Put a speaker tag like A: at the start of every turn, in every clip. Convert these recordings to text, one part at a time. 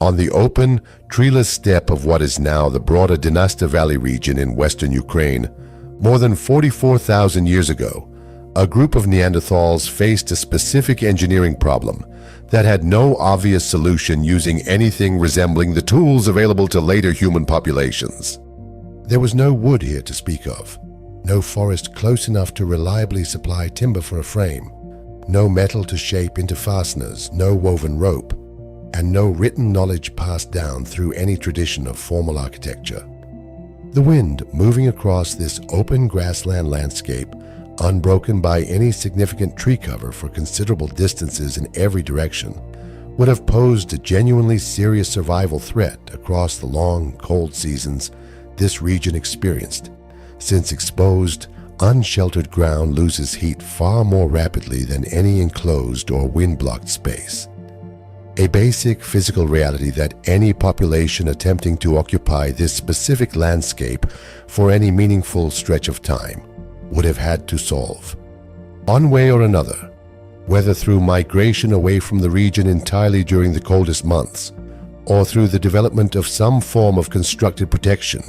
A: On the open, treeless steppe of what is now the broader Dniester Valley region in western Ukraine, more than 44,000 years ago, a group of Neanderthals faced a specific engineering problem that had no obvious solution using anything resembling the tools available to later human populations. There was no wood here to speak of, no forest close enough to reliably supply timber for a frame, no metal to shape into fasteners, no woven rope, and no written knowledge passed down through any tradition of formal architecture. The wind moving across this open grassland landscape, unbroken by any significant tree cover for considerable distances in every direction, would have posed a genuinely serious survival threat across the long, cold seasons this region experienced, since exposed, unsheltered ground loses heat far more rapidly than any enclosed or wind-blocked space. A basic physical reality that any population attempting to occupy this specific landscape for any meaningful stretch of time would have had to solve. One way or another, whether through migration away from the region entirely during the coldest months, or through the development of some form of constructed protection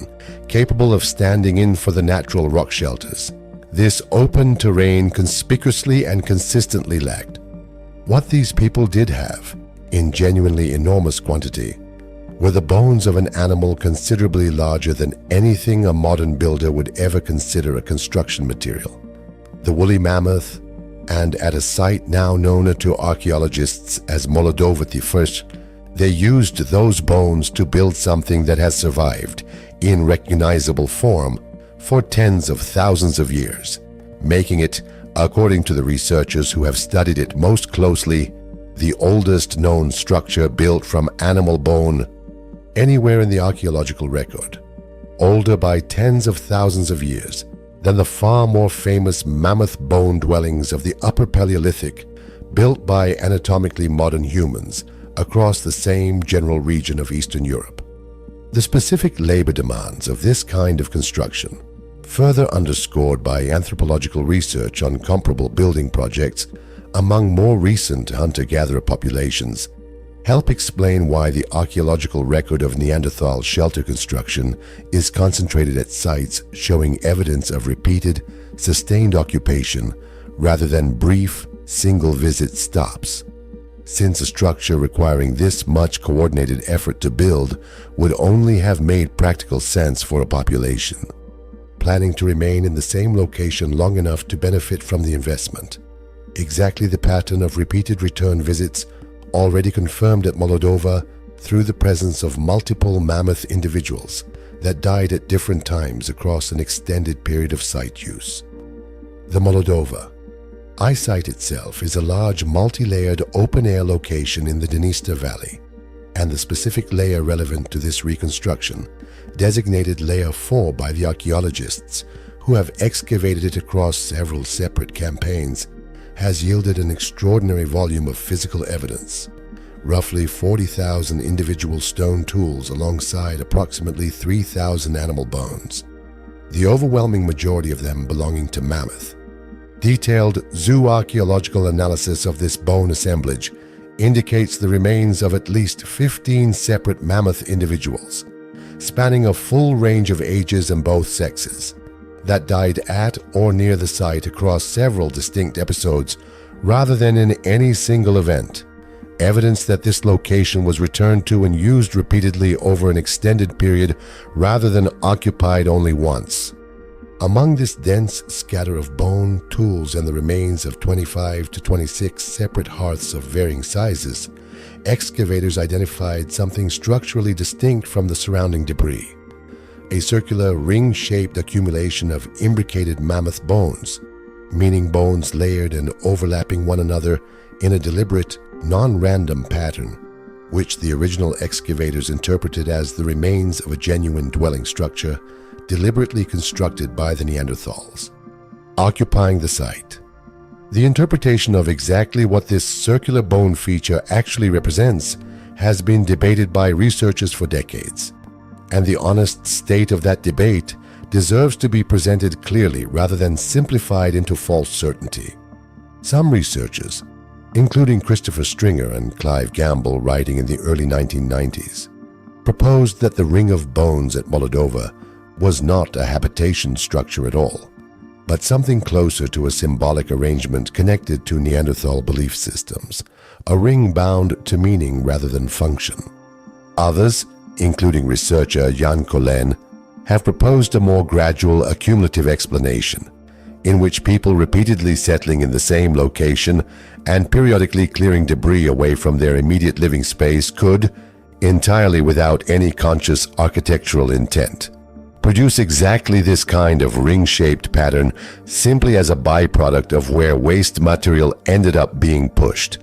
A: capable of standing in for the natural rock shelters, this open terrain conspicuously and consistently lacked. What these people did have, in genuinely enormous quantity, were the bones of an animal considerably larger than anything a modern builder would ever consider a construction material. The woolly mammoth, and at a site now known to archaeologists as Moldova I, they used those bones to build something that has survived, in recognizable form, for tens of thousands of years, making it, according to the researchers who have studied it most closely, the oldest known structure built from animal bone anywhere in the archaeological record, older by tens of thousands of years than the far more famous mammoth bone dwellings of the Upper Paleolithic built by anatomically modern humans across the same general region of Eastern Europe. The specific labor demands of this kind of construction, further underscored by anthropological research on comparable building projects among more recent hunter-gatherer populations, help explain why the archaeological record of Neanderthal shelter construction is concentrated at sites showing evidence of repeated, sustained occupation rather than brief, single-visit stops, since a structure requiring this much coordinated effort to build would only have made practical sense for a population planning to remain in the same location long enough to benefit from the investment. Exactly the pattern of repeated return visits already confirmed at Moldova through the presence of multiple mammoth individuals that died at different times across an extended period of site use. The Moldova site itself is a large multi-layered open-air location in the Dniester Valley, and the specific layer relevant to this reconstruction, designated Layer 4 by the archaeologists who have excavated it across several separate campaigns, has yielded an extraordinary volume of physical evidence, roughly 40,000 individual stone tools alongside approximately 3,000 animal bones, the overwhelming majority of them belonging to mammoth. Detailed zooarchaeological analysis of this bone assemblage indicates the remains of at least 15 separate mammoth individuals, spanning a full range of ages and both sexes, that died at or near the site across several distinct episodes rather than in any single event, evidence that this location was returned to and used repeatedly over an extended period rather than occupied only once. Among this dense scatter of bone, tools, and the remains of 25 to 26 separate hearths of varying sizes, excavators identified something structurally distinct from the surrounding debris. A circular ring-shaped accumulation of imbricated mammoth bones, meaning bones layered and overlapping one another in a deliberate, non-random pattern, which the original excavators interpreted as the remains of a genuine dwelling structure deliberately constructed by the Neanderthals, occupying the site. The interpretation of exactly what this circular bone feature actually represents has been debated by researchers for decades, and the honest state of that debate deserves to be presented clearly rather than simplified into false certainty. Some researchers, including Christopher Stringer and Clive Gamble writing in the early 1990s, proposed that the ring of bones at Moldova was not a habitation structure at all, but something closer to a symbolic arrangement connected to Neanderthal belief systems, a ring bound to meaning rather than function. Others, including researcher Jan Collen, have proposed a more gradual accumulative explanation, in which people repeatedly settling in the same location and periodically clearing debris away from their immediate living space could, entirely without any conscious architectural intent, produce exactly this kind of ring-shaped pattern simply as a byproduct of where waste material ended up being pushed,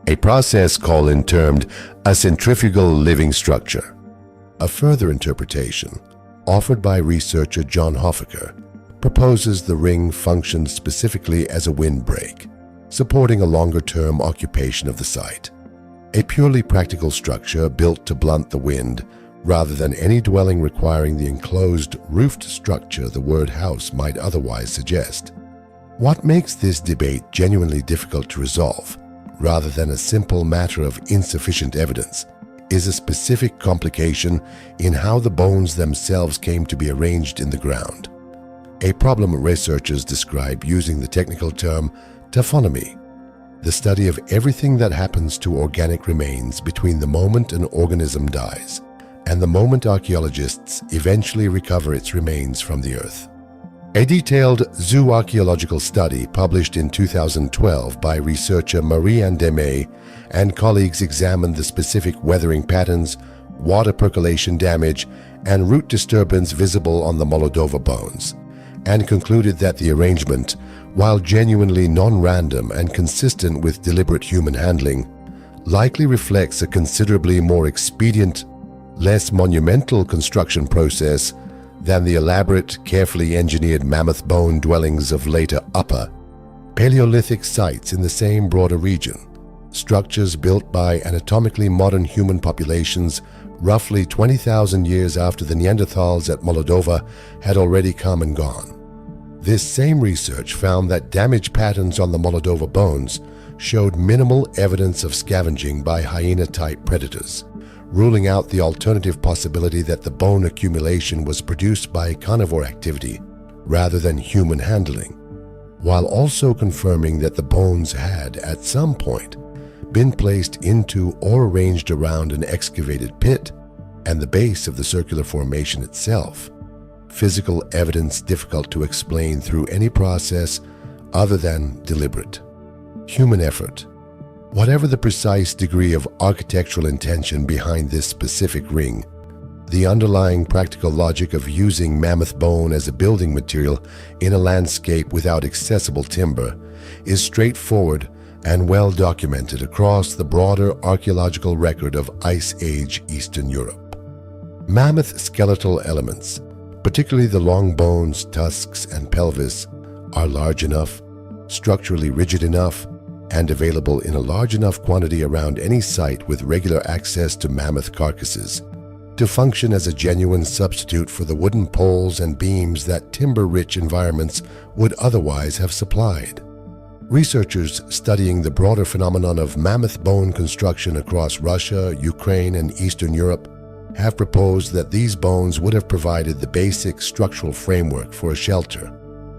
A: a process Collen termed a centrifugal living structure. A further interpretation, offered by researcher John Hoffaker, proposes the ring functioned specifically as a windbreak, supporting a longer-term occupation of the site, a purely practical structure built to blunt the wind rather than any dwelling requiring the enclosed roofed structure the word house might otherwise suggest. What makes this debate genuinely difficult to resolve, rather than a simple matter of insufficient evidence, is a specific complication in how the bones themselves came to be arranged in the ground, a problem researchers describe using the technical term taphonomy, the study of everything that happens to organic remains between the moment an organism dies and the moment archaeologists eventually recover its remains from the earth. A detailed zooarchaeological study published in 2012 by researcher Marie-Anne Demey and colleagues examined the specific weathering patterns, water percolation damage, and root disturbance visible on the Moldova bones, and concluded that the arrangement, while genuinely non-random and consistent with deliberate human handling, likely reflects a considerably more expedient, less monumental construction process than the elaborate, carefully engineered mammoth bone dwellings of later Upper Paleolithic sites in the same broader region, structures built by anatomically modern human populations roughly 20,000 years after the Neanderthals at Moldova had already come and gone. This same research found that damage patterns on the Moldova bones showed minimal evidence of scavenging by hyena-type predators, ruling out the alternative possibility that the bone accumulation was produced by carnivore activity rather than human handling, while also confirming that the bones had, at some point, been placed into or arranged around an excavated pit and the base of the circular formation itself, physical evidence difficult to explain through any process other than deliberate human effort. Whatever the precise degree of architectural intention behind this specific ring, the underlying practical logic of using mammoth bone as a building material in a landscape without accessible timber is straightforward and well documented across the broader archaeological record of Ice Age Eastern Europe. Mammoth skeletal elements, particularly the long bones, tusks, and pelvis, are large enough, structurally rigid enough, and available in a large enough quantity around any site with regular access to mammoth carcasses to function as a genuine substitute for the wooden poles and beams that timber-rich environments would otherwise have supplied. Researchers studying the broader phenomenon of mammoth bone construction across Russia, Ukraine, and Eastern Europe have proposed that these bones would have provided the basic structural framework for a shelter,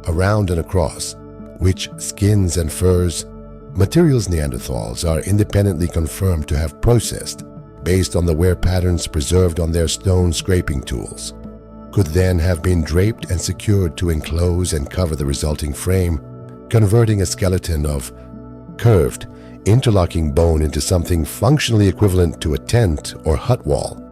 A: around and across, which skins and furs, materials Neanderthals are independently confirmed to have processed based on the wear patterns preserved on their stone scraping tools, could then have been draped and secured to enclose and cover the resulting frame, converting a skeleton of curved, interlocking bone into something functionally equivalent to a tent or hut wall,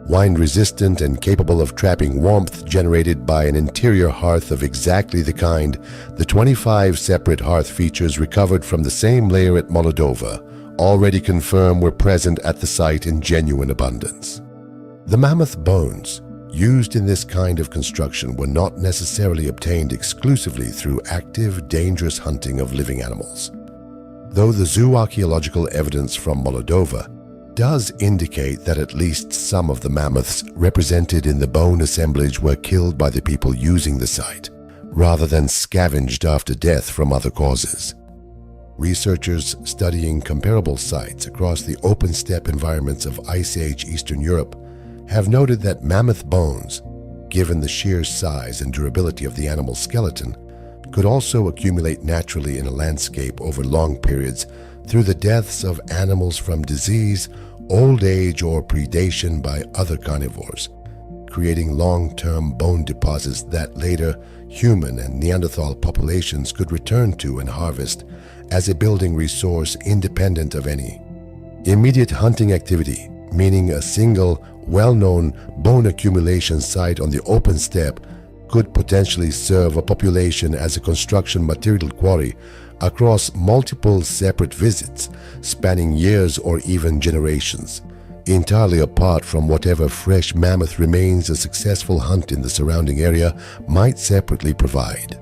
A: wind-resistant and capable of trapping warmth generated by an interior hearth of exactly the kind the 25 separate hearth features recovered from the same layer at Moldova already confirm were present at the site in genuine abundance. The mammoth bones used in this kind of construction were not necessarily obtained exclusively through active, dangerous hunting of living animals, though the zooarchaeological evidence from Moldova does indicate that at least some of the mammoths represented in the bone assemblage were killed by the people using the site, rather than scavenged after death from other causes. Researchers studying comparable sites across the open steppe environments of Ice Age Eastern Europe have noted that mammoth bones, given the sheer size and durability of the animal's skeleton, could also accumulate naturally in a landscape over long periods through the deaths of animals from disease, old age, or predation by other carnivores, creating long-term bone deposits that later human and Neanderthal populations could return to and harvest as a building resource independent of any immediate hunting activity, meaning a single well-known bone accumulation site on the open steppe could potentially serve a population as a construction material quarry across multiple separate visits spanning years or even generations, entirely apart from whatever fresh mammoth remains a successful hunt in the surrounding area might separately provide.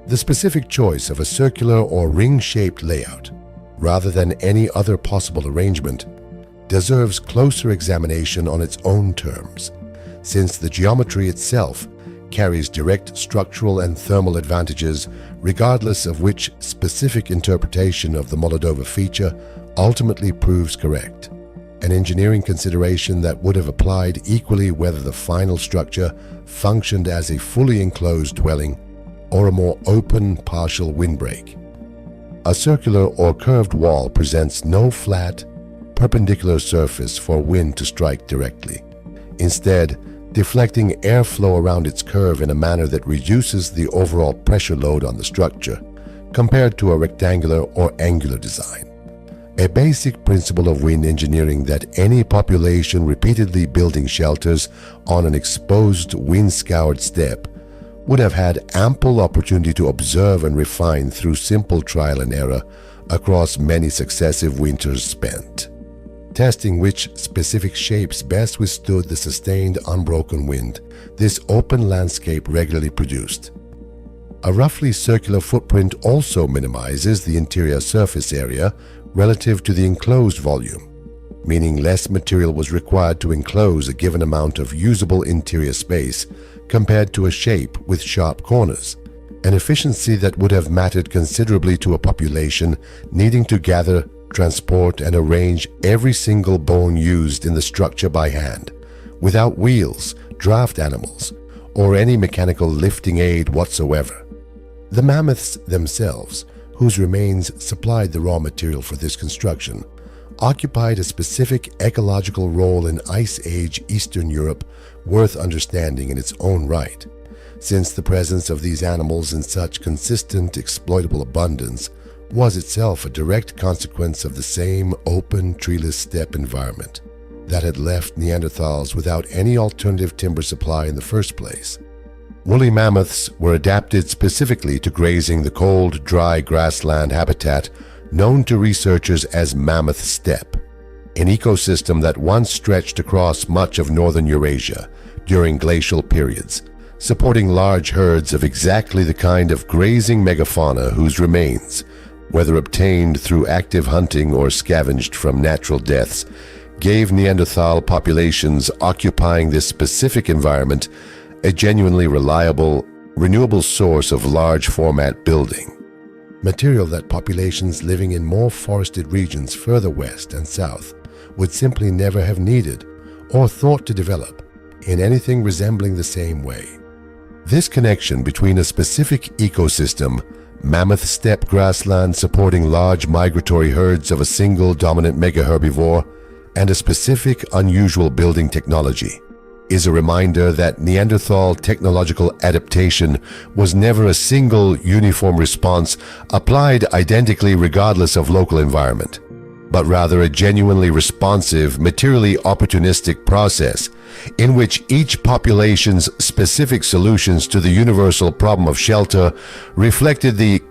A: The specific choice of a circular or ring-shaped layout, rather than any other possible arrangement, deserves closer examination on its own terms, since the geometry itself carries direct structural and thermal advantages regardless of which specific interpretation of the Moldova feature ultimately proves correct, an engineering consideration that would have applied equally whether the final structure functioned as a fully enclosed dwelling or a more open partial windbreak. A circular or curved wall presents no flat, perpendicular surface for wind to strike directly, instead deflecting airflow around its curve in a manner that reduces the overall pressure load on the structure compared to a rectangular or angular design. A basic principle of wind engineering that any population repeatedly building shelters on an exposed wind-scoured steppe would have had ample opportunity to observe and refine through simple trial and error across many successive winters spent, testing which specific shapes best withstood the sustained unbroken wind this open landscape regularly produced. A roughly circular footprint also minimizes the interior surface area relative to the enclosed volume, meaning less material was required to enclose a given amount of usable interior space compared to a shape with sharp corners, an efficiency that would have mattered considerably to a population needing to gather, transport, and arrange every single bone used in the structure by hand, without wheels, draft animals, or any mechanical lifting aid whatsoever. The mammoths themselves, whose remains supplied the raw material for this construction, occupied a specific ecological role in Ice Age Eastern Europe worth understanding in its own right, since the presence of these animals in such consistent exploitable abundance was itself a direct consequence of the same open, treeless steppe environment that had left Neanderthals without any alternative timber supply in the first place. Woolly mammoths were adapted specifically to grazing the cold, dry grassland habitat known to researchers as mammoth steppe, an ecosystem that once stretched across much of northern Eurasia during glacial periods, supporting large herds of exactly the kind of grazing megafauna whose remains, whether obtained through active hunting or scavenged from natural deaths, gave Neanderthal populations occupying this specific environment a genuinely reliable, renewable source of large format building, material that populations living in more forested regions further west and south would simply never have needed or thought to develop in anything resembling the same way. This connection between a specific ecosystem, mammoth steppe grassland supporting large migratory herds of a single dominant megaherbivore, and a specific unusual building technology, is a reminder that Neanderthal technological adaptation was never a single uniform response applied identically regardless of local environment, but rather a genuinely responsive, materially opportunistic process in which each population's specific solutions to the universal problem of shelter reflected the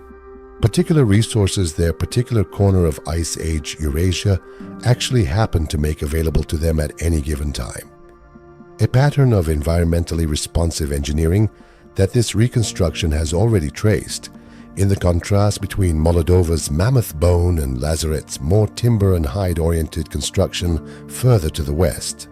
A: particular resources their particular corner of Ice Age Eurasia actually happened to make available to them at any given time. A pattern of environmentally responsive engineering that this reconstruction has already traced in the contrast between Moldova's mammoth bone and Lazaret's more timber and hide-oriented construction further to the west.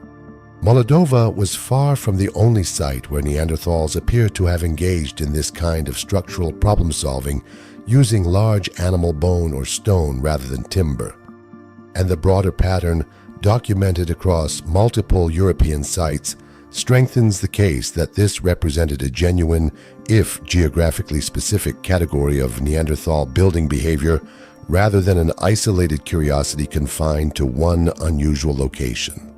A: Moldova was far from the only site where Neanderthals appear to have engaged in this kind of structural problem-solving using large animal bone or stone rather than timber. And the broader pattern, documented across multiple European sites, strengthens the case that this represented a genuine, if geographically specific, category of Neanderthal building behavior rather than an isolated curiosity confined to one unusual location.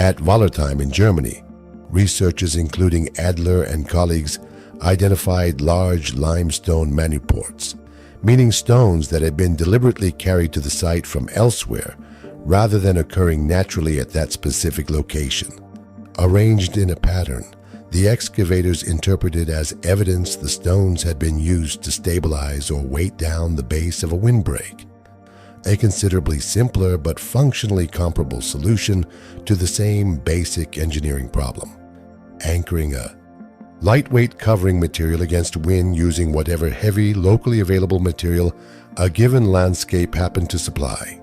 A: At Wallertheim in Germany, researchers including Adler and colleagues identified large limestone manuports, meaning stones that had been deliberately carried to the site from elsewhere rather than occurring naturally at that specific location. Arranged in a pattern, the excavators interpreted as evidence the stones had been used to stabilize or weight down the base of a windbreak, a considerably simpler but functionally comparable solution to the same basic engineering problem, anchoring a lightweight covering material against wind using whatever heavy, locally available material a given landscape happened to supply.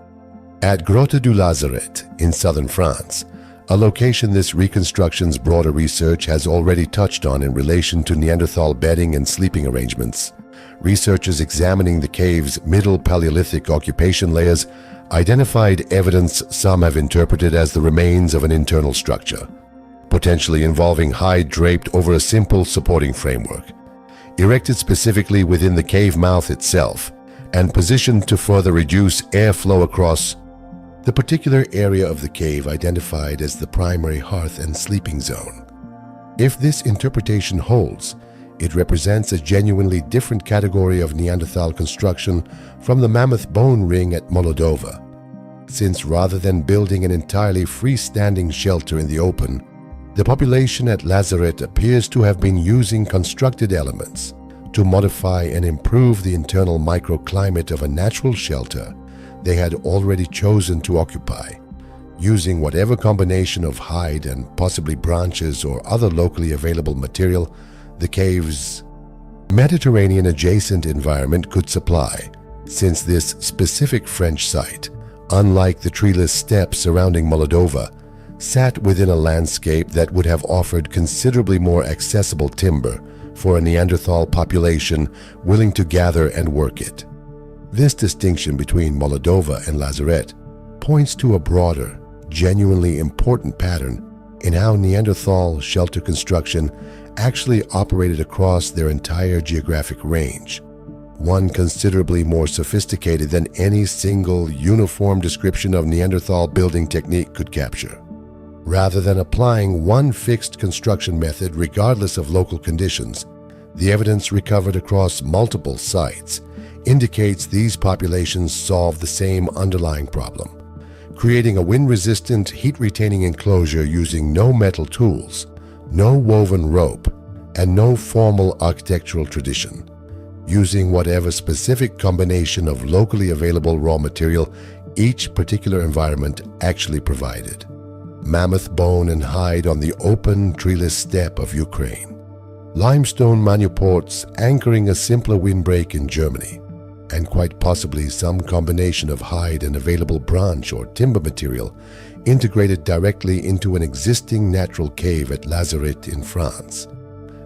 A: At Grotte du Lazaret in southern France, a location this reconstruction's broader research has already touched on in relation to Neanderthal bedding and sleeping arrangements, researchers examining the cave's Middle Paleolithic occupation layers identified evidence some have interpreted as the remains of an internal structure, potentially involving hide draped over a simple supporting framework, erected specifically within the cave mouth itself and positioned to further reduce airflow across the particular area of the cave identified as the primary hearth and sleeping zone. If this interpretation holds, it represents a genuinely different category of Neanderthal construction from the mammoth bone ring at Moldova, since rather than building an entirely freestanding shelter in the open, the population at Lazaret appears to have been using constructed elements to modify and improve the internal microclimate of a natural shelter they had already chosen to occupy, using whatever combination of hide and possibly branches or other locally available material the cave's Mediterranean-adjacent environment could supply, since this specific French site, unlike the treeless steppes surrounding Moldova, sat within a landscape that would have offered considerably more accessible timber for a Neanderthal population willing to gather and work it. This distinction between Moldova and Lazaret points to a broader, genuinely important pattern in how Neanderthal shelter construction actually operated across their entire geographic range, one considerably more sophisticated than any single uniform description of Neanderthal building technique could capture. Rather than applying one fixed construction method regardless of local conditions, the evidence recovered across multiple sites indicates these populations solve the same underlying problem, creating a wind-resistant, heat-retaining enclosure using no metal tools, no woven rope, and no formal architectural tradition, using whatever specific combination of locally available raw material each particular environment actually provided. Mammoth bone and hide on the open, treeless steppe of Ukraine, limestone manuports anchoring a simpler windbreak in Germany, and quite possibly some combination of hide and available branch or timber material integrated directly into an existing natural cave at Lazaret in France.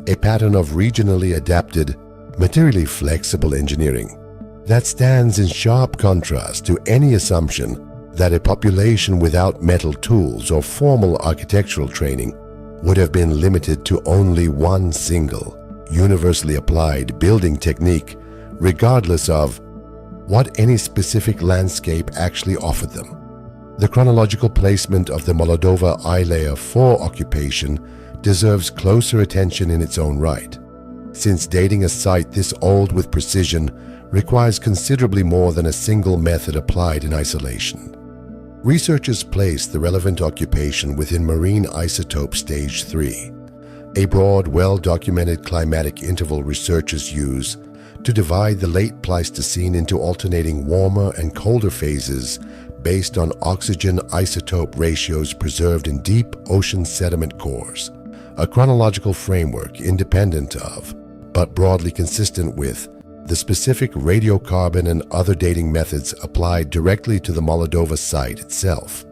A: A pattern of regionally adapted, materially flexible engineering that stands in sharp contrast to any assumption that a population without metal tools or formal architectural training would have been limited to only one single, universally applied building technique, regardless of what any specific landscape actually offered them. The chronological placement of the Moldova eye layer for occupation deserves closer attention in its own right, since dating a site this old with precision requires considerably more than a single method applied in isolation. Researchers place the relevant occupation within marine isotope stage 3, a broad, well-documented climatic interval researchers use to divide the late Pleistocene into alternating warmer and colder phases based on oxygen isotope ratios preserved in deep ocean sediment cores, a chronological framework independent of, but broadly consistent with, the specific radiocarbon and other dating methods applied directly to the Moldova site itself.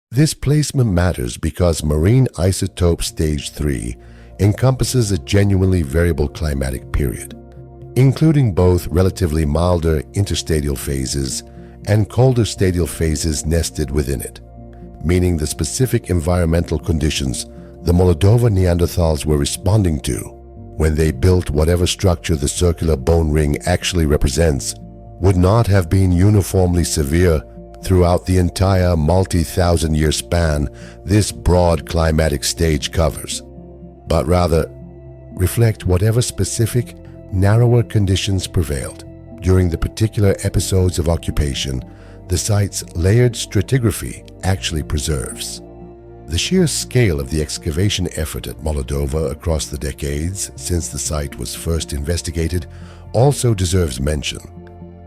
A: This placement matters because marine isotope stage 3 encompasses a genuinely variable climatic period. including both relatively milder interstadial phases and colder stadial phases nested within it, meaning the specific environmental conditions the Moldova Neanderthals were responding to when they built whatever structure the circular bone ring actually represents would not have been uniformly severe throughout the entire multi-thousand-year span this broad climatic stage covers, but rather reflect whatever specific, narrower conditions prevailed during the particular episodes of occupation the site's layered stratigraphy actually preserves. The sheer scale of the excavation effort at Moldova across the decades since the site was first investigated also deserves mention,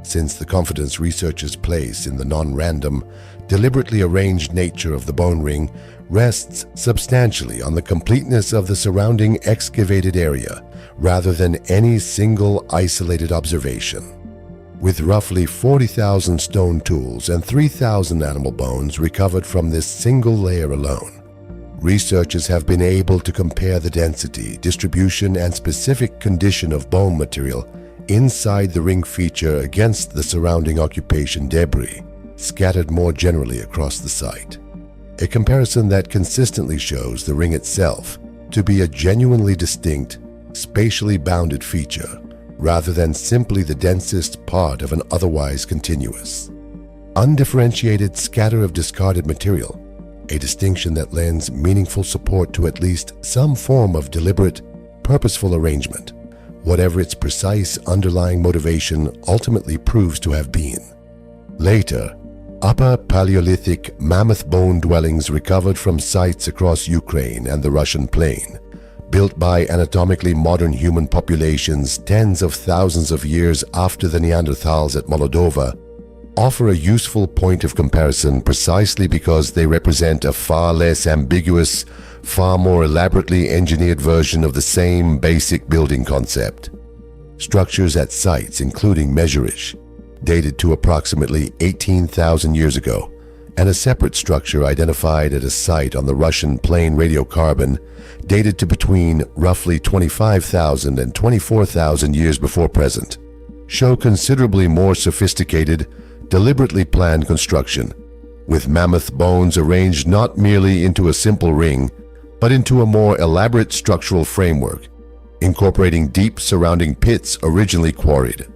A: since the confidence researchers place in the non-random, deliberately arranged nature of the bone ring rests substantially on the completeness of the surrounding excavated area rather than any single isolated observation. With roughly 40,000 stone tools and 3,000 animal bones recovered from this single layer alone, researchers have been able to compare the density, distribution, and specific condition of bone material inside the ring feature against the surrounding occupation debris scattered more generally across the site. A comparison that consistently shows the ring itself to be a genuinely distinct, spatially bounded feature rather than simply the densest part of an otherwise continuous, undifferentiated scatter of discarded material, a distinction that lends meaningful support to at least some form of deliberate, purposeful arrangement, whatever its precise underlying motivation ultimately proves to have been. Later, Upper Paleolithic mammoth bone dwellings recovered from sites across Ukraine and the Russian plain, built by anatomically modern human populations tens of thousands of years after the Neanderthals at Moldova, offer a useful point of comparison precisely because they represent a far less ambiguous, far more elaborately engineered version of the same basic building concept. Structures at sites including Mezherish, dated to approximately 18,000 years ago, and a separate structure identified at a site on the Russian plain radiocarbon, dated to between roughly 25,000 and 24,000 years before present, show considerably more sophisticated, deliberately planned construction, with mammoth bones arranged not merely into a simple ring, but into a more elaborate structural framework, incorporating deep surrounding pits originally quarried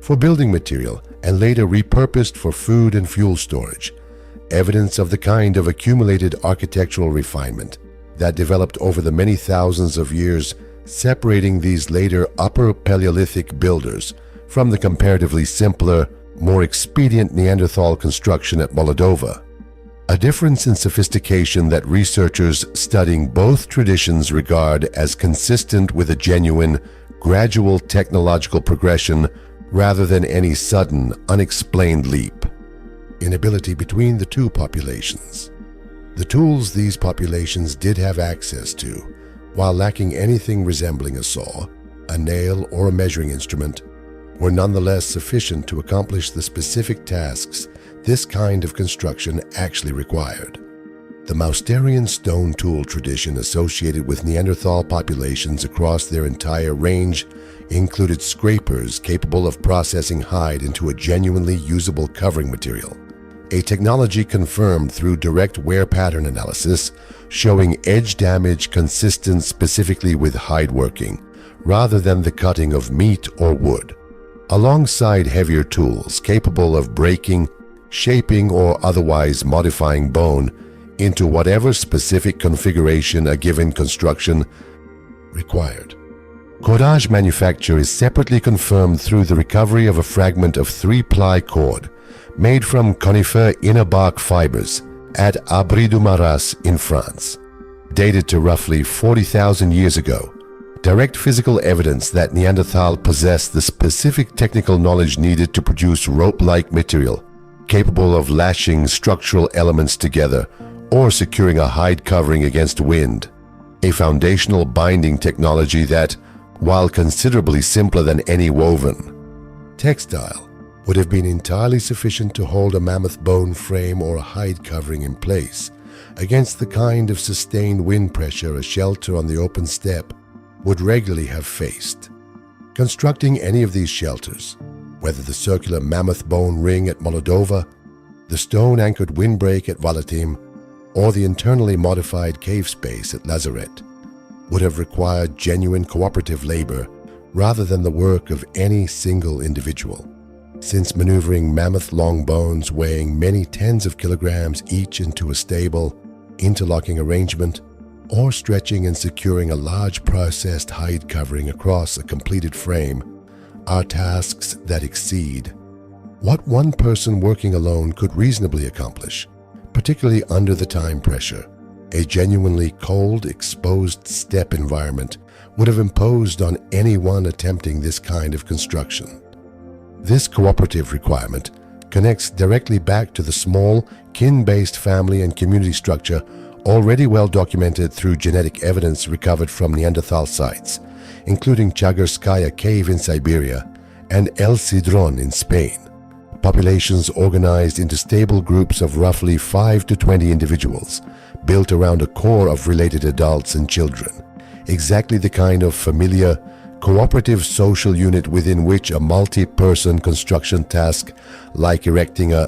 A: for building material and later repurposed for food and fuel storage, evidence of the kind of accumulated architectural refinement that developed over the many thousands of years separating these later Upper Paleolithic builders from the comparatively simpler, more expedient Neanderthal construction at Moldova. A difference in sophistication that researchers studying both traditions regard as consistent with a genuine, gradual technological progression rather than any sudden, unexplained leap. Inability between the two populations. The tools these populations did have access to, while lacking anything resembling a saw, a nail, or a measuring instrument, were nonetheless sufficient to accomplish the specific tasks this kind of construction actually required. The Mousterian stone tool tradition associated with Neanderthal populations across their entire range included scrapers capable of processing hide into a genuinely usable covering material, a technology confirmed through direct wear pattern analysis showing edge damage consistent specifically with hide working, rather than the cutting of meat or wood, alongside heavier tools capable of breaking, shaping, or otherwise modifying bone into whatever specific configuration a given construction required. Cordage manufacture is separately confirmed through the recovery of a fragment of 3-ply cord made from conifer inner bark fibers at Abri-du-Maras in France, dated to roughly 40,000 years ago. Direct physical evidence that Neanderthal possessed the specific technical knowledge needed to produce rope-like material capable of lashing structural elements together or securing a hide covering against wind, a foundational binding technology that, while considerably simpler than any woven textile, would have been entirely sufficient to hold a mammoth bone frame or a hide covering in place against the kind of sustained wind pressure a shelter on the open steppe would regularly have faced. Constructing any of these shelters, whether the circular mammoth bone ring at Moldova, the stone-anchored windbreak at Valatim, or the internally modified cave space at Lazaret, would have required genuine cooperative labor rather than the work of any single individual, since maneuvering mammoth long bones weighing many tens of kilograms each into a stable, interlocking arrangement, or stretching and securing a large processed hide covering across a completed frame are tasks that exceed what one person working alone could reasonably accomplish, particularly under the time pressure. A genuinely cold, exposed steppe environment would have imposed on anyone attempting this kind of construction. This cooperative requirement connects directly back to the small, kin-based family and community structure already well documented through genetic evidence recovered from Neanderthal sites, including Chagorskaya Cave in Siberia and El Cidrón in Spain. Populations organized into stable groups of roughly 5 to 20 individuals, built around a core of related adults and children, exactly the kind of familiar, cooperative social unit within which a multi-person construction task like erecting a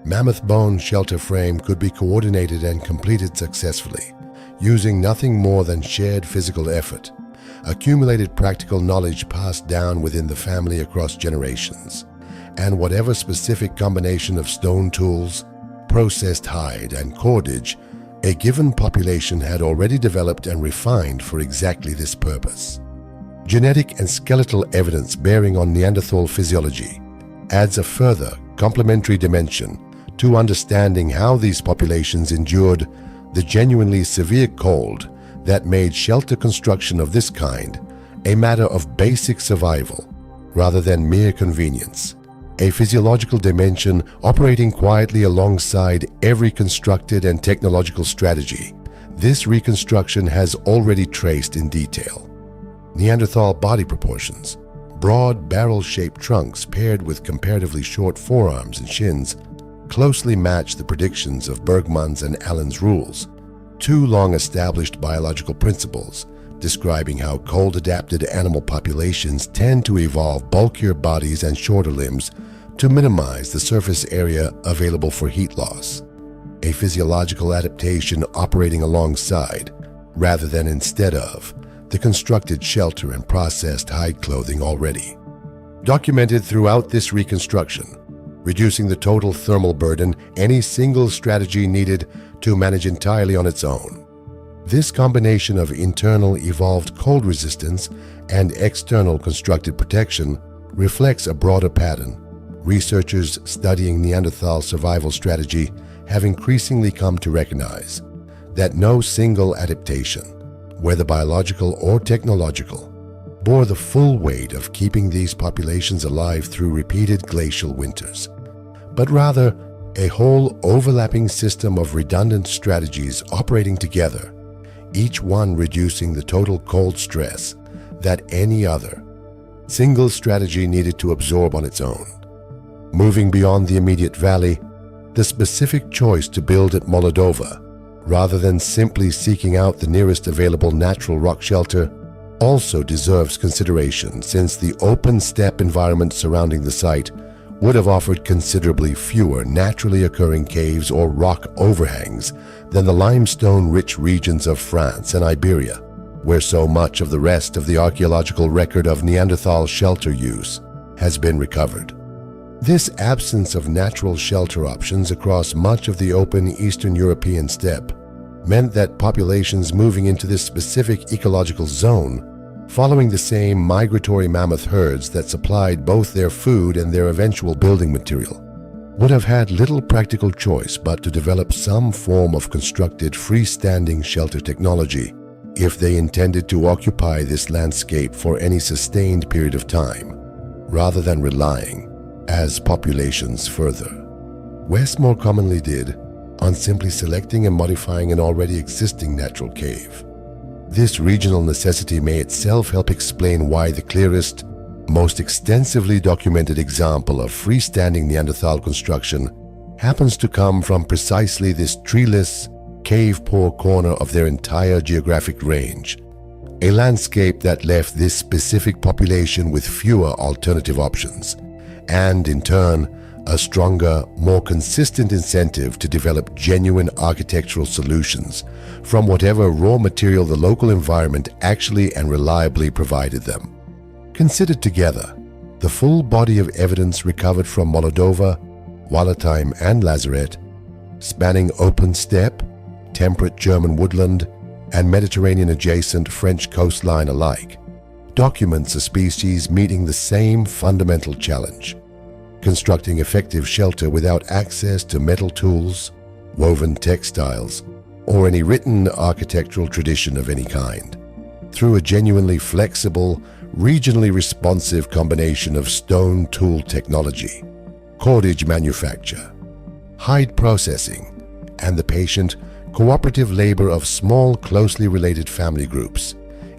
A: mammoth bone shelter frame could be coordinated and completed successfully, using nothing more than shared physical effort, accumulated practical knowledge passed down within the family across generations, and whatever specific combination of stone tools, processed hide, and cordage a given population had already developed and refined for exactly this purpose. Genetic and skeletal evidence bearing on Neanderthal physiology adds a further complementary dimension to understanding how these populations endured the genuinely severe cold that made shelter construction of this kind a matter of basic survival rather than mere convenience, a physiological dimension operating quietly alongside every constructed and technological strategy this reconstruction has already traced in detail. Neanderthal body proportions, broad barrel-shaped trunks paired with comparatively short forearms and shins, closely match the predictions of Bergmann's and Allen's rules, two long-established biological principles describing how cold-adapted animal populations tend to evolve bulkier bodies and shorter limbs to minimize the surface area available for heat loss, a physiological adaptation operating alongside, rather than instead of, the constructed shelter and processed hide clothing already. Documented throughout this reconstruction, reducing the total thermal burden any single strategy needed to manage entirely on its own. This combination of internal evolved cold resistance and external constructed protection reflects a broader pattern. Researchers studying Neanderthal survival strategy have increasingly come to recognize that no single adaptation, whether biological or technological, bore the full weight of keeping these populations alive through repeated glacial winters, but rather a whole overlapping system of redundant strategies operating together, each one reducing the total cold stress that any other single strategy needed to absorb on its own. Moving beyond the immediate valley, the specific choice to build at Moldova, rather than simply seeking out the nearest available natural rock shelter, also deserves consideration, since the open steppe environment surrounding the site would have offered considerably fewer naturally occurring caves or rock overhangs than the limestone-rich regions of France and Iberia, where so much of the rest of the archaeological record of Neanderthal shelter use has been recovered. This absence of natural shelter options across much of the open Eastern European steppe meant that populations moving into this specific ecological zone, following the same migratory mammoth herds that supplied both their food and their eventual building material, would have had little practical choice but to develop some form of constructed freestanding shelter technology if they intended to occupy this landscape for any sustained period of time, rather than relying, as populations further, West more commonly did, on simply selecting and modifying an already existing natural cave. This regional necessity may itself help explain why the clearest, most extensively documented example of freestanding Neanderthal construction happens to come from precisely this treeless, cave-poor corner of their entire geographic range, a landscape that left this specific population with fewer alternative options, and in turn, a stronger, more consistent incentive to develop genuine architectural solutions from whatever raw material the local environment actually and reliably provided them. Considered together, the full body of evidence recovered from Moldova, Wallertheim and Lazaret, spanning open steppe, temperate German woodland, and Mediterranean-adjacent French coastline alike, documents a species meeting the same fundamental challenge: constructing effective shelter without access to metal tools, woven textiles, or any written architectural tradition of any kind, through a genuinely flexible, regionally responsive combination of stone tool technology, cordage manufacture, hide processing, and the patient, cooperative labor of small, closely related family groups,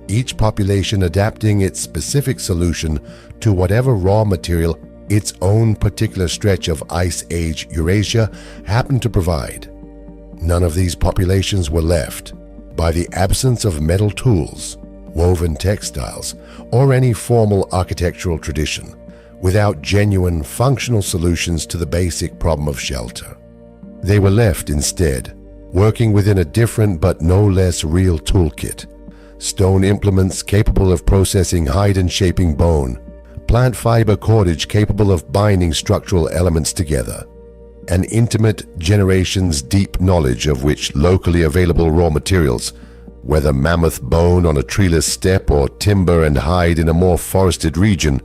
A: each population adapting its specific solution to whatever raw material its own particular stretch of Ice Age Eurasia happened to provide. None of these populations were left, by the absence of metal tools, woven textiles, or any formal architectural tradition, without genuine functional solutions to the basic problem of shelter. They were left instead, working within a different but no less real toolkit: stone implements capable of processing hide and shaping bone, plant fiber cordage capable of binding structural elements together, an intimate, generations-deep knowledge of which locally available raw materials, whether mammoth bone on a treeless steppe or timber and hide in a more forested region,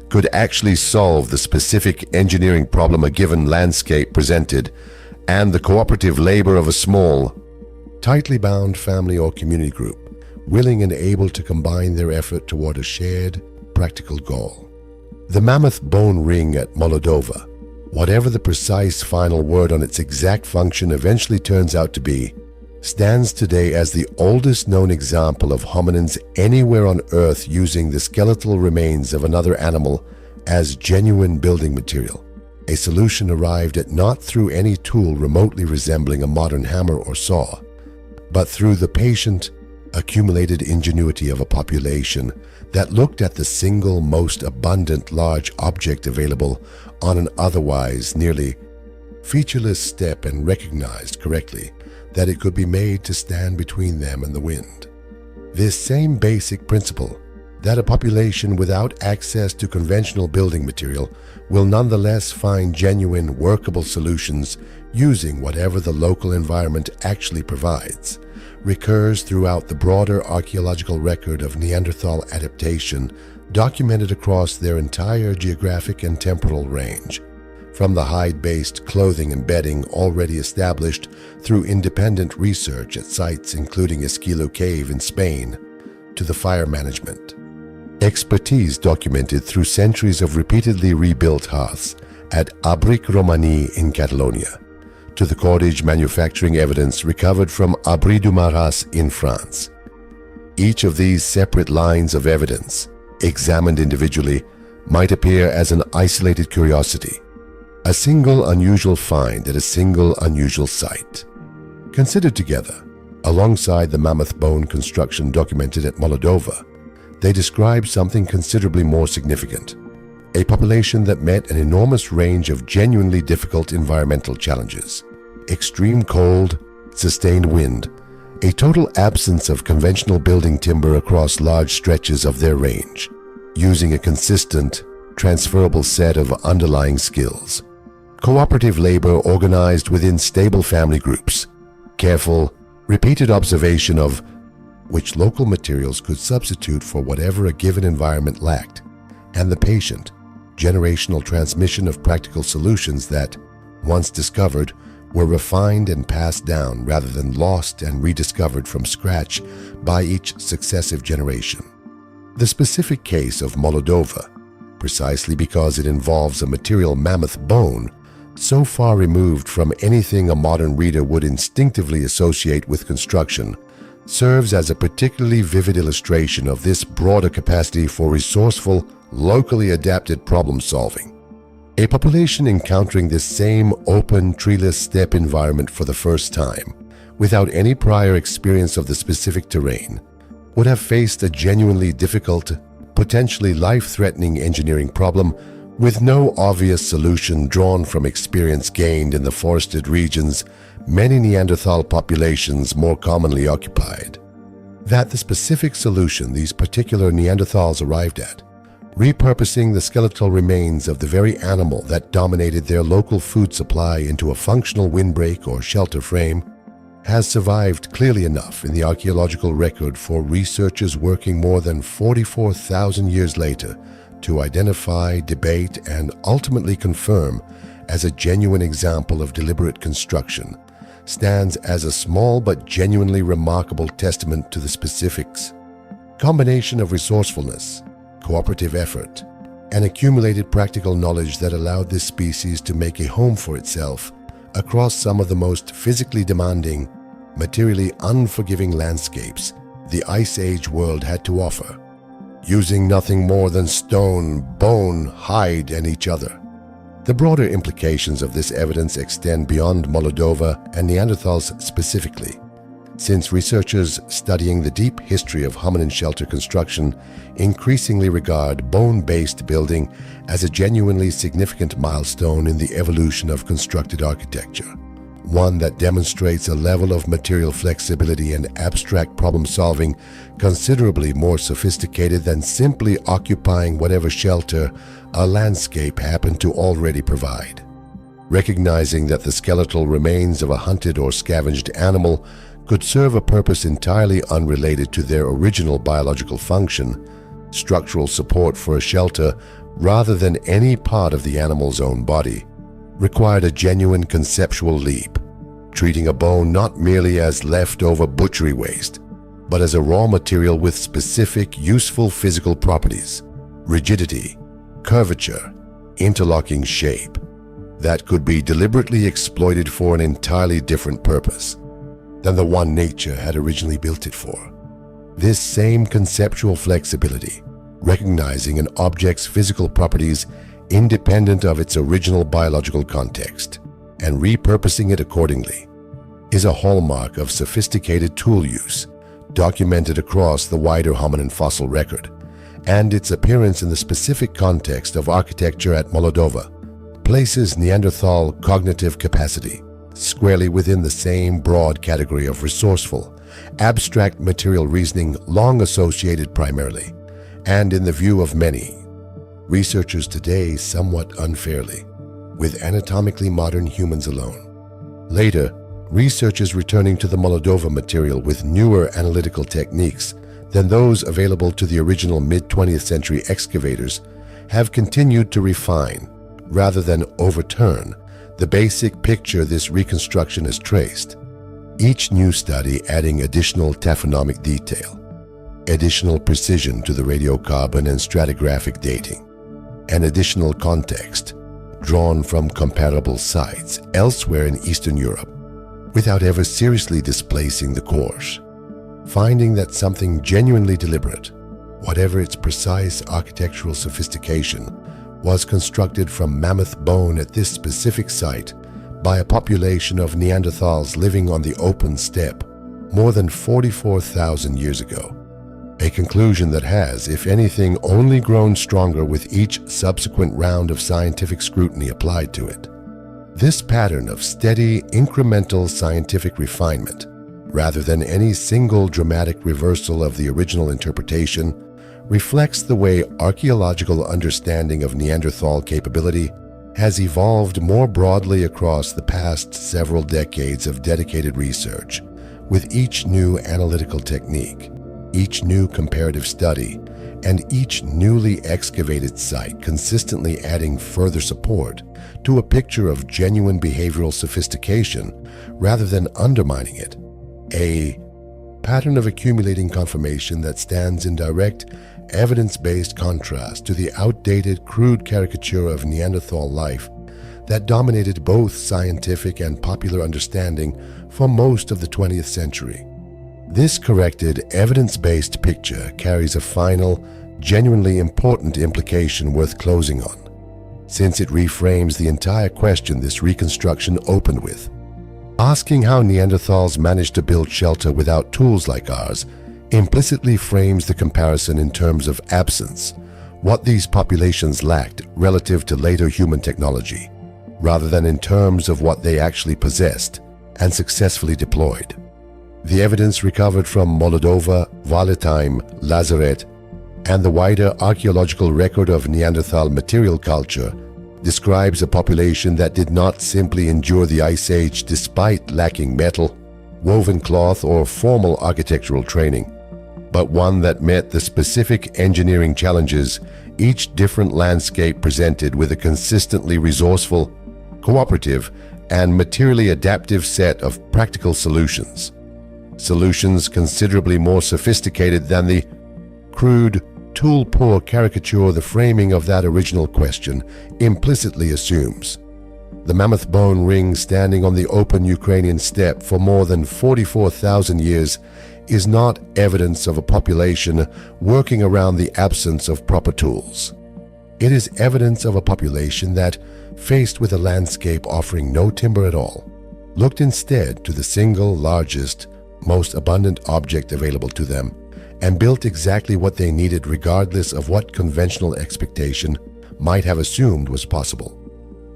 A: could actually solve the specific engineering problem a given landscape presented, and the cooperative labor of a small, tightly bound family or community group, willing and able to combine their effort toward a shared, practical goal. The mammoth bone ring at Moldova, whatever the precise final word on its exact function eventually turns out to be, stands today as the oldest known example of hominins anywhere on Earth using the skeletal remains of another animal as genuine building material, a solution arrived at not through any tool remotely resembling a modern hammer or saw, but through the patient, accumulated ingenuity of a population that looked at the single most abundant large object available on an otherwise nearly featureless steppe and recognized correctly that it could be made to stand between them and the wind. This same basic principle, that a population without access to conventional building material will nonetheless find genuine workable solutions using whatever the local environment actually provides, recurs throughout the broader archaeological record of Neanderthal adaptation documented across their entire geographic and temporal range, from the hide-based clothing and bedding already established through independent research at sites including Esquilo Cave in Spain, to the fire management expertise documented through centuries of repeatedly rebuilt hearths at Abric Romani in Catalonia, to the cordage manufacturing evidence recovered from Abri du Maras in France. Each of these separate lines of evidence, examined individually, might appear as an isolated curiosity, a single unusual find at a single unusual site. Considered together, alongside the mammoth bone construction documented at Moldova, they describe something considerably more significant: a population that met an enormous range of genuinely difficult environmental challenges: extreme cold, sustained wind, a total absence of conventional building timber across large stretches of their range, using a consistent, transferable set of underlying skills, cooperative labor organized within stable family groups, careful, repeated observation of which local materials could substitute for whatever a given environment lacked, and the patient, generational transmission of practical solutions that, once discovered, were refined and passed down rather than lost and rediscovered from scratch by each successive generation. The specific case of Moldova, precisely because it involves a material mammoth bone, so far removed from anything a modern reader would instinctively associate with construction, serves as a particularly vivid illustration of this broader capacity for resourceful, locally adapted problem solving. A population encountering this same open, treeless steppe environment for the first time, without any prior experience of the specific terrain, would have faced a genuinely difficult, potentially life-threatening engineering problem with no obvious solution drawn from experience gained in the forested regions many Neanderthal populations more commonly occupied. That the specific solution these particular Neanderthals arrived at, repurposing the skeletal remains of the very animal that dominated their local food supply into a functional windbreak or shelter frame, has survived clearly enough in the archaeological record for researchers working more than 44,000 years later to identify, debate, and ultimately confirm as a genuine example of deliberate construction, stands as a small but genuinely remarkable testament to the specifics, combination of resourcefulness, cooperative effort, and accumulated practical knowledge that allowed this species to make a home for itself across some of the most physically demanding, materially unforgiving landscapes the Ice Age world had to offer, using nothing more than stone, bone, hide, and each other. The broader implications of this evidence extend beyond Moldova and Neanderthals specifically, since researchers studying the deep history of hominin shelter construction increasingly regard bone-based building as a genuinely significant milestone in the evolution of constructed architecture, one that demonstrates a level of material flexibility and abstract problem-solving considerably more sophisticated than simply occupying whatever shelter a landscape happened to already provide. Recognizing that the skeletal remains of a hunted or scavenged animal could serve a purpose entirely unrelated to their original biological function, structural support for a shelter rather than any part of the animal's own body, required a genuine conceptual leap, treating a bone not merely as leftover butchery waste, but as a raw material with specific, useful physical properties, rigidity, curvature, interlocking shape, that could be deliberately exploited for an entirely different purpose than the one nature had originally built it for. This same conceptual flexibility, recognizing an object's physical properties independent of its original biological context, and repurposing it accordingly, is a hallmark of sophisticated tool use, documented across the wider hominin fossil record, and its appearance in the specific context of architecture at Moldova places Neanderthal cognitive capacity squarely within the same broad category of resourceful, abstract material reasoning long associated primarily, and in the view of many researchers today somewhat unfairly, with anatomically modern humans alone. Later, researchers returning to the Moldova material with newer analytical techniques than those available to the original mid-20th century excavators have continued to refine, rather than overturn, the basic picture this reconstruction has traced, each new study adding additional taphonomic detail, additional precision to the radiocarbon and stratigraphic dating, and additional context drawn from comparable sites elsewhere in Eastern Europe, without ever seriously displacing the course, finding that something genuinely deliberate, whatever its precise architectural sophistication, was constructed from mammoth bone at this specific site by a population of Neanderthals living on the open steppe more than 44,000 years ago. A conclusion that has, if anything, only grown stronger with each subsequent round of scientific scrutiny applied to it. This pattern of steady, incremental scientific refinement, rather than any single dramatic reversal of the original interpretation, reflects the way archaeological understanding of Neanderthal capability has evolved more broadly across the past several decades of dedicated research, with each new analytical technique, each new comparative study, and each newly excavated site consistently adding further support to a picture of genuine behavioral sophistication rather than undermining it, a pattern of accumulating confirmation that stands in direct, evidence-based contrast to the outdated, crude caricature of Neanderthal life that dominated both scientific and popular understanding for most of the 20th century. This corrected, evidence-based picture carries a final, genuinely important implication worth closing on, since it reframes the entire question this reconstruction opened with. Asking how Neanderthals managed to build shelter without tools like ours implicitly frames the comparison in terms of absence, what these populations lacked relative to later human technology, rather than in terms of what they actually possessed and successfully deployed. The evidence recovered from Moldova, Valleheim, Lazaret, and the wider archaeological record of Neanderthal material culture describes a population that did not simply endure the Ice Age despite lacking metal, woven cloth, or formal architectural training, but one that met the specific engineering challenges each different landscape presented with a consistently resourceful, cooperative, and materially adaptive set of practical solutions. Solutions considerably more sophisticated than the crude, tool-poor caricature the framing of that original question implicitly assumes. The mammoth bone ring standing on the open Ukrainian steppe for more than 44,000 years is not evidence of a population working around the absence of proper tools. It is evidence of a population that, faced with a landscape offering no timber at all, looked instead to the single largest, most abundant object available to them and built exactly what they needed regardless of what conventional expectation might have assumed was possible.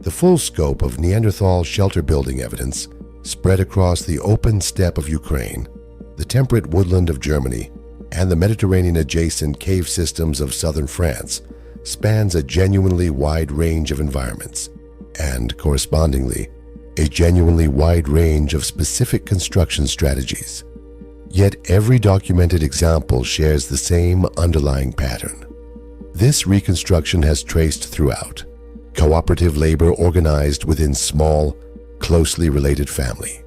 A: The full scope of Neanderthal shelter building evidence spread across the open steppe of Ukraine, the temperate woodland of Germany, and the Mediterranean-adjacent cave systems of southern France spans a genuinely wide range of environments and, correspondingly, a genuinely wide range of specific construction strategies. Yet every documented example shares the same underlying pattern. This reconstruction has traced throughout cooperative labor organized within small, closely related family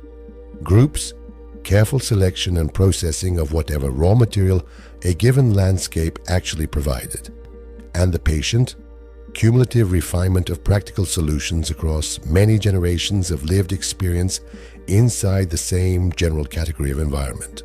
A: groups, careful selection and processing of whatever raw material a given landscape actually provided, and the patient, cumulative refinement of practical solutions across many generations of lived experience inside the same general category of environment.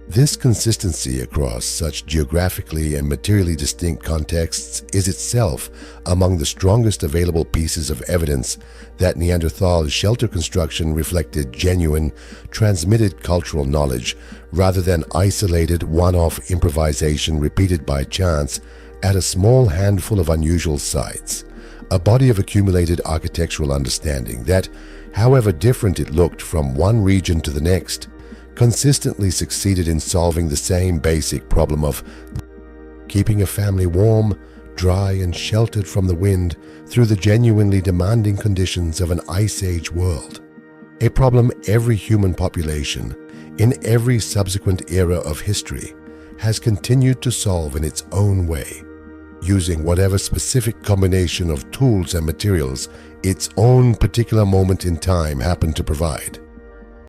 A: This consistency across such geographically and materially distinct contexts is itself among the strongest available pieces of evidence that Neanderthal shelter construction reflected genuine, transmitted cultural knowledge rather than isolated one-off improvisation repeated by chance at a small handful of unusual sites, a body of accumulated architectural understanding that, however different it looked from one region to the next, consistently succeeded in solving the same basic problem of keeping a family warm, dry, and sheltered from the wind through the genuinely demanding conditions of an Ice Age world, a problem every human population, in every subsequent era of history, has continued to solve in its own way, using whatever specific combination of tools and materials its own particular moment in time happened to provide.